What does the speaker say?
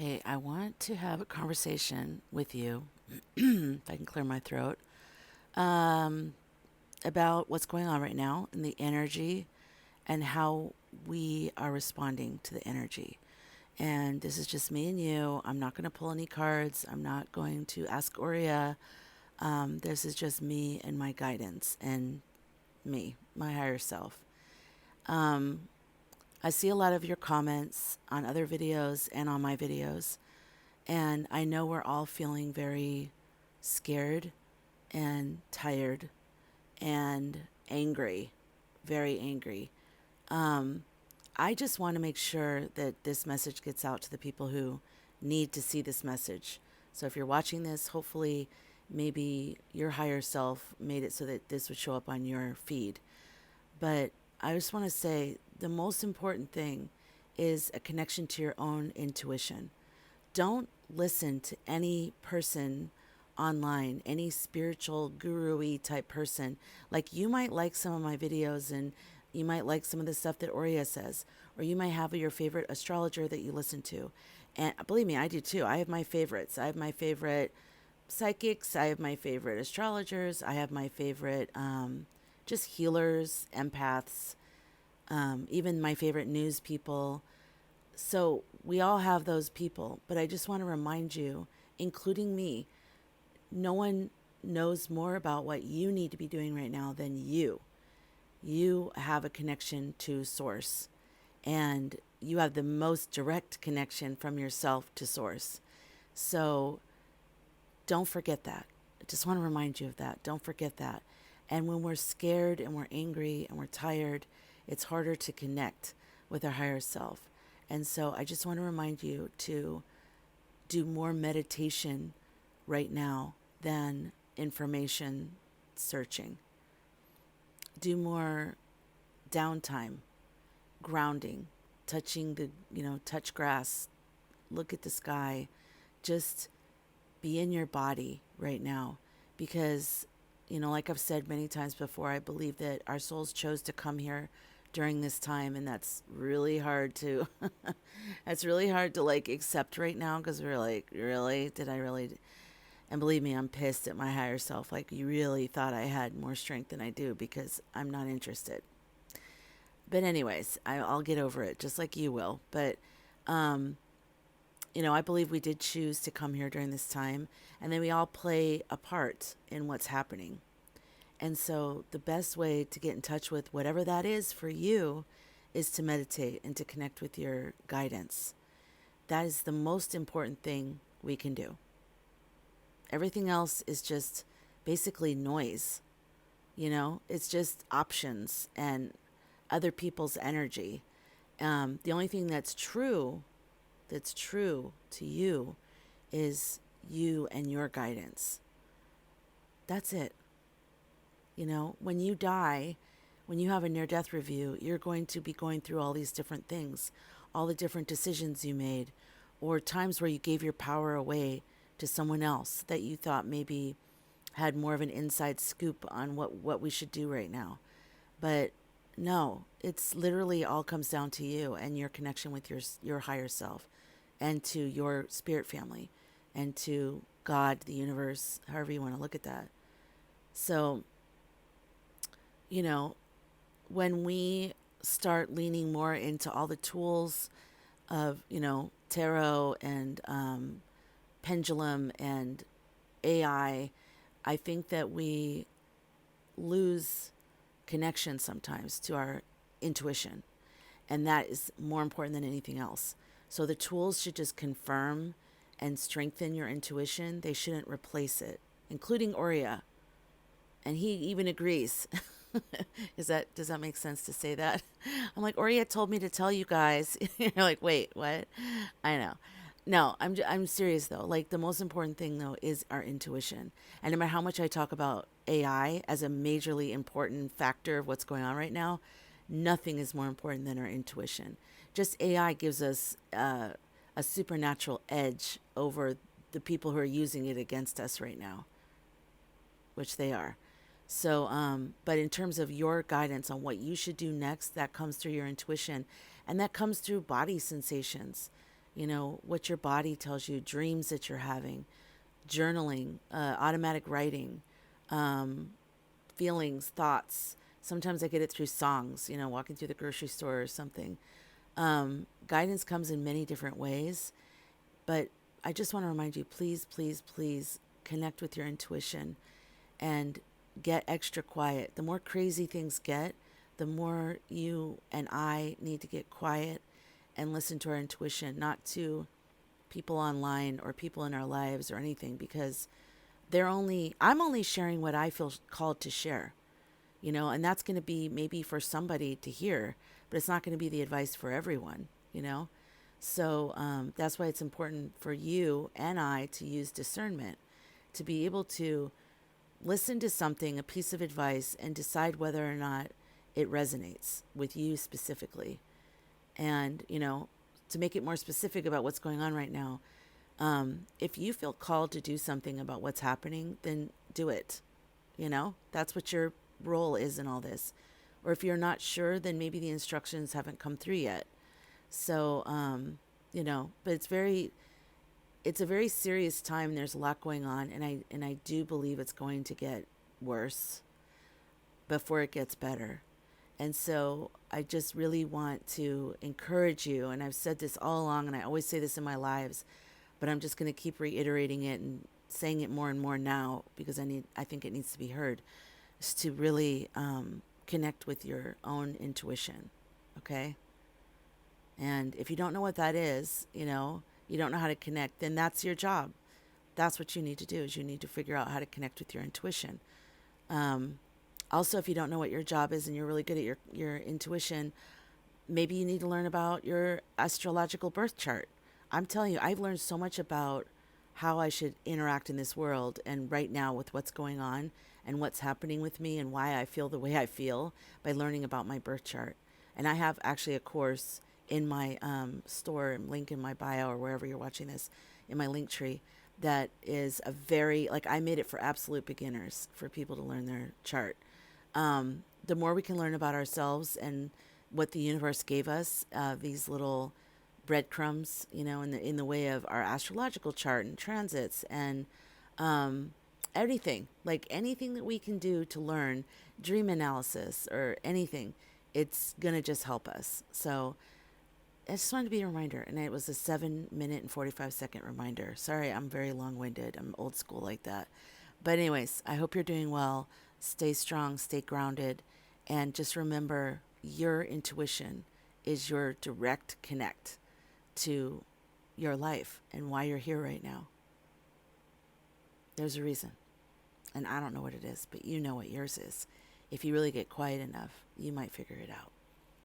Hey, I want to have a conversation with you, if I can clear my throat, um, about what's going on right now in the energy and how we are responding to the energy. And this is just me and you. I'm not going to pull any cards. I'm not going to ask Aurea. This is just me and my guidance and me, my higher self. Um, I see a lot of your comments on other videos and on my videos. And I know we're all feeling very scared and tired and angry, very angry. Um, I just want to make sure that this message gets out to the people who need to see this message. So if you're watching this, hopefully, maybe your higher self made it so that this would show up on your feed. But I just want to say the most important thing is a connection to your own intuition. Don't listen to any person online, any spiritual guru-y type person. Like you might like some of my videos and you might like some of the stuff that Aurea says, or you might have your favorite astrologer that you listen to. And believe me, I do too. I have my favorites. I have my favorite psychics. I have my favorite astrologers. I have my favorite just healers, empaths, even my favorite news people. So we all have those people, but I just want to remind you, including me, no one knows more about what you need to be doing right now than you. You have a connection to source, and you have the most direct connection from yourself to source. So don't forget that. I just want to remind you of that. Don't forget that. And when we're scared and we're angry and we're tired, it's harder to connect with our higher self. And so I just want to remind you to do more meditation right now than information searching. Do more downtime, grounding, touching touch grass, look at the sky, just be in your body right now. Because, like I've said many times before, I believe that our souls chose to come here during this time, and that's really hard to that's really hard to like accept right now, because we're like, really, did I really? And believe me, I'm pissed at my higher self. Like, you really thought I had more strength than I do, because I'm not interested. But anyways, I'll get over it just like you will. But um I believe we did choose to come here during this time, and then we all play a part in what's happening. And so the best way to get in touch with whatever that is for you is to meditate and to connect with your guidance. That is the most important thing we can do. Everything else is just basically noise. It's just options and other people's energy. The only thing that's true to you is you and your guidance. That's it. When you die, when you have a near death review, you're going to be going through all these different things, all the different decisions you made, or times where you gave your power away to someone else that you thought maybe had more of an inside scoop on what we should do right now. But no, it's literally all comes down to you and your connection with your higher self and to your spirit family and to God, the universe, however you want to look at that. So, you know, when we start leaning more into all the tools of, tarot and pendulum and I think that we lose connection sometimes to our intuition. And that is more important than anything else. So the tools should just confirm and strengthen your intuition. They shouldn't replace it, including Aurea. And he even agrees. Does that make sense to say that? I'm like, Aurea told me to tell you guys. You're like, wait, what? I know. No, I'm serious though. Like, the most important thing though is our intuition. And no matter how much I talk about AI as a majorly important factor of what's going on right now, nothing is more important than our intuition. Just AI gives us a supernatural edge over the people who are using it against us right now, which they are. So, but in terms of your guidance on what you should do next, that comes through your intuition, and that comes through body sensations. what your body tells you, dreams that you're having, journaling, automatic writing, um, feelings, thoughts. Sometimes I get it through songs, walking through the grocery store or something. Guidance comes in many different ways, but I just want to remind you, please, please, please connect with your intuition and get extra quiet. The more crazy things get, the more you and I need to get quiet and listen to our intuition, not to people online or people in our lives or anything, because I'm only sharing what I feel called to share, and that's going to be maybe for somebody to hear, but it's not going to be the advice for everyone. So that's why it's important for you and I to use discernment, to be able to listen to something, a piece of advice, and decide whether or not it resonates with you specifically. And, to make it more specific about what's going on right now, if you feel called to do something about what's happening, then do it. That's what your role is in all this. Or if you're not sure, then maybe the instructions haven't come through yet. So, but it's a very serious time. There's a lot going on, and I do believe it's going to get worse before it gets better. And so I just really want to encourage you, and I've said this all along, and I always say this in my lives, but I'm just going to keep reiterating it and saying it more and more now, because I think it needs to be heard, is to really connect with your own intuition, okay? And if you don't know what that is, you don't know how to connect, then that's your job. That's what you need to do, is you need to figure out how to connect with your intuition. Also, if you don't know what your job is and you're really good at your intuition, maybe you need to learn about your astrological birth chart. I'm telling you, I've learned so much about how I should interact in this world and right now with what's going on and what's happening with me and why I feel the way I feel by learning about my birth chart. And I have actually a course in my store, link in my bio or wherever you're watching this, in my Linktree, that is I made it for absolute beginners, for people to learn their chart. The more we can learn about ourselves and what the universe gave us, these little breadcrumbs, in the way of our astrological chart and transits and everything, like anything that we can do to learn dream analysis or anything, it's gonna just help us. So I just wanted to be a reminder, and it was a 7 minute and 45-second reminder. Sorry, I'm very long-winded. I'm old school like that. But anyways, I hope you're doing well. Stay strong, stay grounded, and just remember your intuition is your direct connect to your life and why you're here right now. There's a reason. And I don't know what it is, but you know what yours is. If you really get quiet enough, you might figure it out.